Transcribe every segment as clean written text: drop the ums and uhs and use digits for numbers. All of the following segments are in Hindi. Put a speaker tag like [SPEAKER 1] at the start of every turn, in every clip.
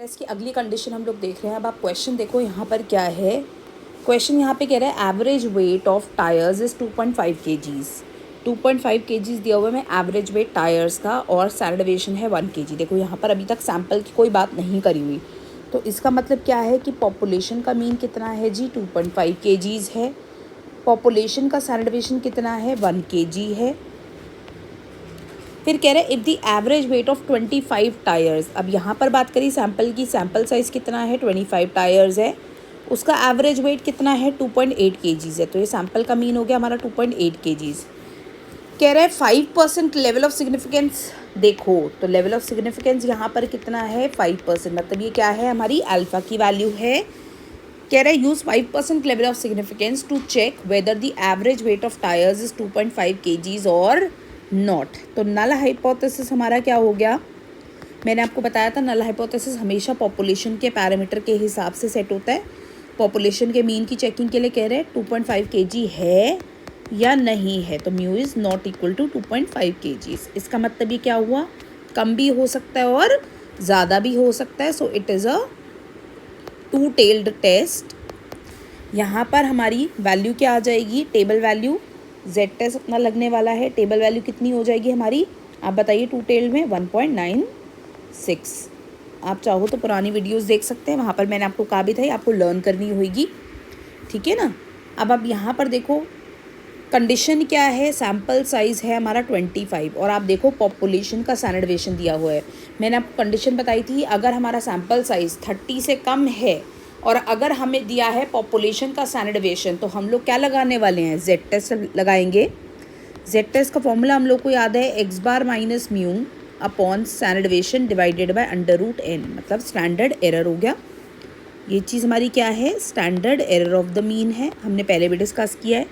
[SPEAKER 1] इसकी अगली कंडीशन हम लोग देख रहे हैं। अब आप क्वेश्चन देखो यहाँ पर क्या है। क्वेश्चन यहाँ पे कह रहा है average weight of tyres is 2.5 kgs। 2.5 kgs दिया हुआ है एवरेज वेट टायर्स का और स्टैंडर्ड डेविएशन है 1 kg। देखो यहाँ पर अभी तक सैंपल की कोई बात नहीं करी हुई, तो इसका मतलब क्या है कि पॉपुलेशन का मीन कितना है जी 2.5 kgs है। पॉपुलेशन का स्टैंडर्ड डेविएशन कितना है 1 kg है। फिर कह रहे हैं if the average weight of 25 tyres. अब यहाँ पर बात करी सैंपल की, सैंपल साइज़ कितना है 25 टायर्स है, उसका एवरेज वेट कितना है 2.8 kgs है। तो ये सैंपल का मीन हो गया हमारा 2.8 kgs। कह रहे हैं 5% लेवल ऑफ सिग्निफिकेंस। देखो तो लेवल ऑफ सिग्निफिकेंस यहाँ पर कितना है 5%, मतलब ये क्या है हमारी अल्फ़ा की वैल्यू है। कह रहे हैं use 5% level of significance to check whether the average weight of tyres is 2.5 kgs और नॉट। तो नल हाइपोथेसिस हमारा क्या हो गया, मैंने आपको बताया था नल हाइपोथेसिस हमेशा पॉपुलेशन के पैरामीटर के हिसाब से सेट होता है। पॉपुलेशन के मीन की चेकिंग के लिए कह रहे हैं 2.5 kg है या नहीं है, तो mu is not equal to 2.5 kg। इसका मतलब ये क्या हुआ, कम भी हो सकता है और ज़्यादा भी हो सकता है। So it is a two tailed test. यहाँ पर हमारी वैल्यू क्या आ जाएगी, टेबल वैल्यू जेड टेस्ट अपना लगने वाला है। टेबल वैल्यू कितनी हो जाएगी हमारी, आप बताइए टू टेल्ड में 1.96। आप चाहो तो पुरानी वीडियोस देख सकते हैं, वहाँ पर मैंने आपको कहा भी था आपको लर्न करनी होगी, ठीक है ना। अब आप यहाँ पर देखो कंडीशन क्या है, सैम्पल साइज़ है हमारा 25 और आप देखो पॉपुलेशन का स्टैंडर्ड डेविएशन दिया हुआ है। मैंने आपको कंडीशन बताई थी अगर हमारा सैम्पल साइज़ 30 से कम है और अगर हमें दिया है पॉपुलेशन का स्टैंडर्ड डेविएशन, तो हम लोग क्या लगाने वाले हैं, जेड टेस्ट लगाएंगे। जेड टेस्ट का फॉर्मूला हम लोग को याद है x bar minus mu upon standard deviation divided by √n, मतलब स्टैंडर्ड एरर हो गया। ये चीज़ हमारी क्या है, standard error of the mean है, हमने पहले भी डिस्कस किया है।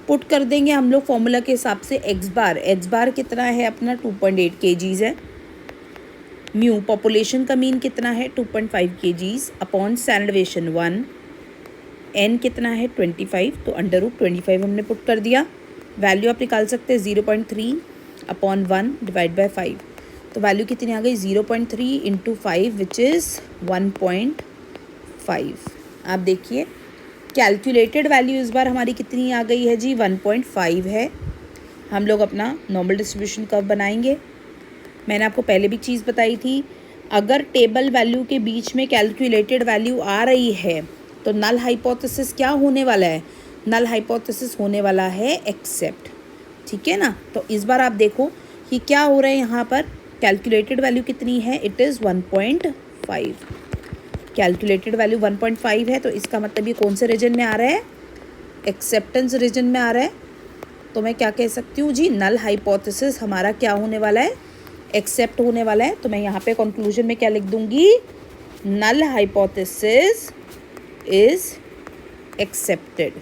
[SPEAKER 1] पुट कर देंगे हम लोग फॉर्मूला के हिसाब से एक्स बार कितना है अपना 2.8 kgs है। म्यू पॉपुलेशन का मीन कितना है 2.5 kgs upon standard deviation 1, n कितना है 25, तो √25 हमने पुट कर दिया। वैल्यू आप निकाल सकते हैं 0.3 अपॉन 1 डिवाइड बाय 5, तो वैल्यू कितनी आ गई 0.3 इंटू 5 विच इज़ 1.5। आप देखिए कैलकुलेटेड वैल्यू इस बार हमारी कितनी आ गई है जी 1.5 है। हम लोग अपना नॉर्मल डिस्ट्रीब्यूशन कर्व बनाएंगे। मैंने आपको पहले भी चीज़ बताई थी अगर टेबल वैल्यू के बीच में कैलकुलेटेड वैल्यू आ रही है तो नल हाइपोथेसिस क्या होने वाला है, नल हाइपोथेसिस होने वाला है एक्सेप्ट, ठीक है ना। तो इस बार आप देखो कि क्या हो रहा है, यहाँ पर कैलकुलेटेड वैल्यू कितनी है, इट इज़ 1.5। कैलकुलेटेड वैल्यू 1.5 है, तो इसका मतलब ये कौन से रीजन में आ रहा है, एक्सेप्टेंस रीजन में आ रहा है। तो मैं क्या कह सकती हूँ जी, नल हाइपोथेसिस हमारा क्या होने वाला है, एक्सेप्ट होने वाला है। तो मैं यहाँ पे कंक्लूजन में क्या लिख दूँगी, null hypothesis is accepted.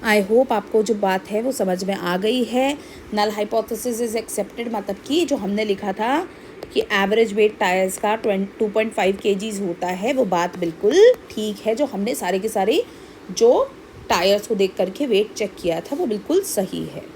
[SPEAKER 1] I hope आपको जो बात है वो समझ में आ गई है। नल हाइपोथेसिस इज़ एक्सेप्टेड मतलब कि जो हमने लिखा था कि एवरेज वेट टायर्स का 2.5 kgs होता है, वो बात बिल्कुल ठीक है। जो हमने सारे के सारे जो टायर्स को देख करके वेट चेक किया था वो बिल्कुल सही है।